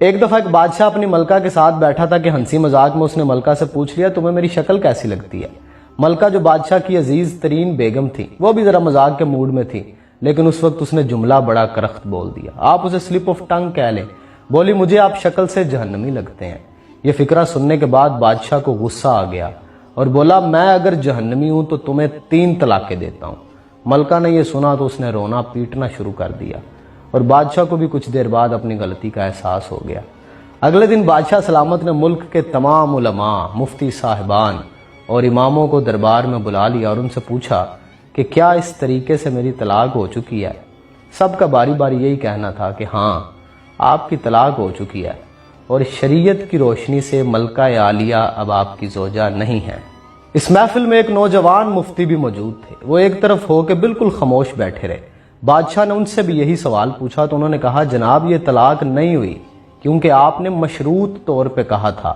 ایک دفعہ ایک بادشاہ اپنی ملکہ کے ساتھ بیٹھا تھا کہ ہنسی مذاق میں اس نے ملکہ سے پوچھ لیا تمہیں میری شکل کیسی لگتی ہے۔ ملکہ جو بادشاہ کی عزیز ترین بیگم تھی وہ بھی ذرا مذاق کے موڈ میں تھی، لیکن اس وقت اس نے جملہ بڑا کرخت بول دیا، آپ اسے سلپ آف ٹنگ کہہ لیں۔ بولی مجھے آپ شکل سے جہنمی لگتے ہیں۔ یہ فقرہ سننے کے بعد بادشاہ کو غصہ آ گیا اور بولا میں اگر جہنمی ہوں تو تمہیں 3 طلاقیں دیتا ہوں۔ ملکہ نے یہ سنا تو اس نے رونا پیٹنا شروع کر دیا اور بادشاہ کو بھی کچھ دیر بعد اپنی غلطی کا احساس ہو گیا۔ اگلے دن بادشاہ سلامت نے ملک کے تمام علماء، مفتی صاحبان اور اماموں کو دربار میں بلا لیا اور ان سے پوچھا کہ کیا اس طریقے سے میری طلاق ہو چکی ہے؟ سب کا باری باری یہی کہنا تھا کہ ہاں آپ کی طلاق ہو چکی ہے اور شریعت کی روشنی سے ملکہ عالیہ اب آپ کی زوجہ نہیں ہے۔ اس محفل میں ایک نوجوان مفتی بھی موجود تھے۔ وہ ایک طرف ہو کے بالکل خاموش بیٹھے رہے۔ بادشاہ نے ان سے بھی یہی سوال پوچھا تو انہوں نے کہا جناب یہ طلاق نہیں ہوئی کیونکہ آپ نے مشروط طور پہ کہا تھا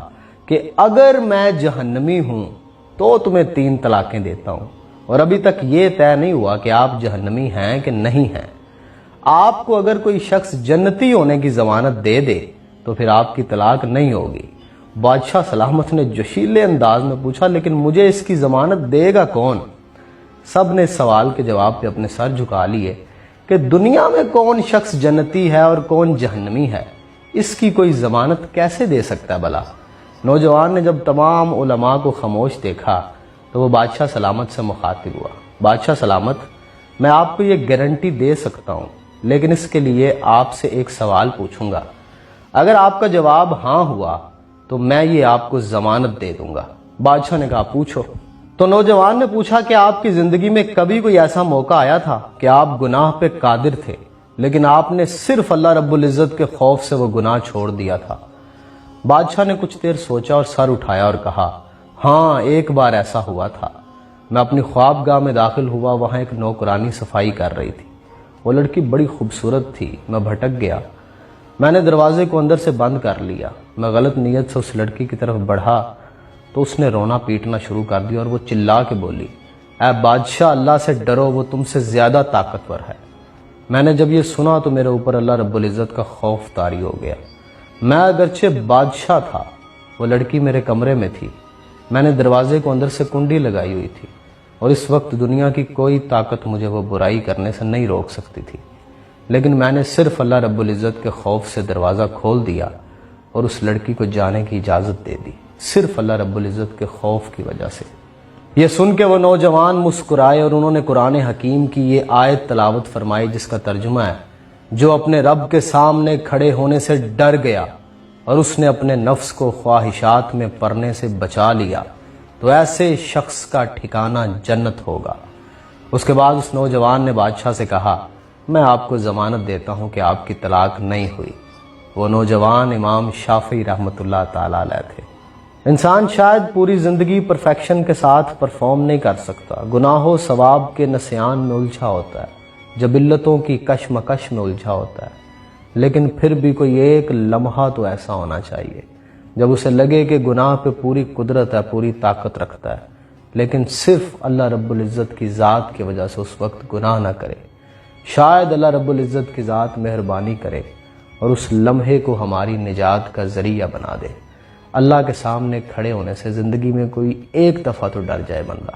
کہ اگر میں جہنمی ہوں تو تمہیں 3 طلاقیں دیتا ہوں، اور ابھی تک یہ طے نہیں ہوا کہ آپ جہنمی ہیں کہ نہیں ہیں۔ آپ کو اگر کوئی شخص جنتی ہونے کی ضمانت دے دے تو پھر آپ کی طلاق نہیں ہوگی۔ بادشاہ سلامت نے جوشیلے انداز میں پوچھا لیکن مجھے اس کی ضمانت دے گا کون؟ سب نے اس سوال کے جواب پہ اپنے سر جھکا لیے کہ دنیا میں کون شخص جنتی ہے اور کون جہنمی ہے، اس کی کوئی ضمانت کیسے دے سکتا ہے بھلا؟ نوجوان نے جب تمام علماء کو خاموش دیکھا تو وہ بادشاہ سلامت سے مخاطب ہوا، بادشاہ سلامت میں آپ کو یہ گارنٹی دے سکتا ہوں لیکن اس کے لیے آپ سے ایک سوال پوچھوں گا، اگر آپ کا جواب ہاں ہوا تو میں یہ آپ کو ضمانت دے دوں گا۔ بادشاہ نے کہا پوچھو۔ تو نوجوان نے پوچھا کہ آپ کی زندگی میں کبھی کوئی ایسا موقع آیا تھا کہ آپ گناہ پہ قادر تھے لیکن آپ نے صرف اللہ رب العزت کے خوف سے وہ گناہ چھوڑ دیا تھا؟ بادشاہ نے کچھ دیر سوچا اور سر اٹھایا اور کہا ہاں ایک بار ایسا ہوا تھا۔ میں اپنی خوابگاہ میں داخل ہوا، وہاں ایک نوکرانی صفائی کر رہی تھی۔ وہ لڑکی بڑی خوبصورت تھی، میں بھٹک گیا۔ میں نے دروازے کو اندر سے بند کر لیا۔ میں غلط نیت سے اس لڑکی کی طرف بڑھا تو اس نے رونا پیٹنا شروع کر دیا اور وہ چلا کے بولی اے بادشاہ اللہ سے ڈرو، وہ تم سے زیادہ طاقتور ہے۔ میں نے جب یہ سنا تو میرے اوپر اللہ رب العزت کا خوف طاری ہو گیا۔ میں اگرچہ بادشاہ تھا، وہ لڑکی میرے کمرے میں تھی، میں نے دروازے کو اندر سے کنڈی لگائی ہوئی تھی اور اس وقت دنیا کی کوئی طاقت مجھے وہ برائی کرنے سے نہیں روک سکتی تھی، لیکن میں نے صرف اللہ رب العزت کے خوف سے دروازہ کھول دیا اور اس لڑکی کو جانے کی اجازت دے دی، صرف اللہ رب العزت کے خوف کی وجہ سے۔ یہ سن کے وہ نوجوان مسکرائے اور انہوں نے قرآن حکیم کی یہ آیت تلاوت فرمائی جس کا ترجمہ ہے جو اپنے رب کے سامنے کھڑے ہونے سے ڈر گیا اور اس نے اپنے نفس کو خواہشات میں پڑنے سے بچا لیا تو ایسے شخص کا ٹھکانہ جنت ہوگا۔ اس کے بعد اس نوجوان نے بادشاہ سے کہا میں آپ کو ضمانت دیتا ہوں کہ آپ کی طلاق نہیں ہوئی۔ وہ نوجوان امام شافعی رحمۃ اللہ تعالی علیہ تھے۔ انسان شاید پوری زندگی پرفیکشن کے ساتھ پرفارم نہیں کر سکتا، گناہ و ثواب کے نسیان میں الجھا ہوتا ہے، جبلتوں کی کشمکش میں الجھا ہوتا ہے، لیکن پھر بھی کوئی ایک لمحہ تو ایسا ہونا چاہیے جب اسے لگے کہ گناہ پہ پوری قدرت ہے، پوری طاقت رکھتا ہے، لیکن صرف اللہ رب العزت کی ذات کی وجہ سے اس وقت گناہ نہ کرے۔ شاید اللہ رب العزت کی ذات مہربانی کرے اور اس لمحے کو ہماری نجات کا ذریعہ بنا دے۔ اللہ کے سامنے کھڑے ہونے سے زندگی میں کوئی ایک دفعہ تو ڈر جائے بندہ۔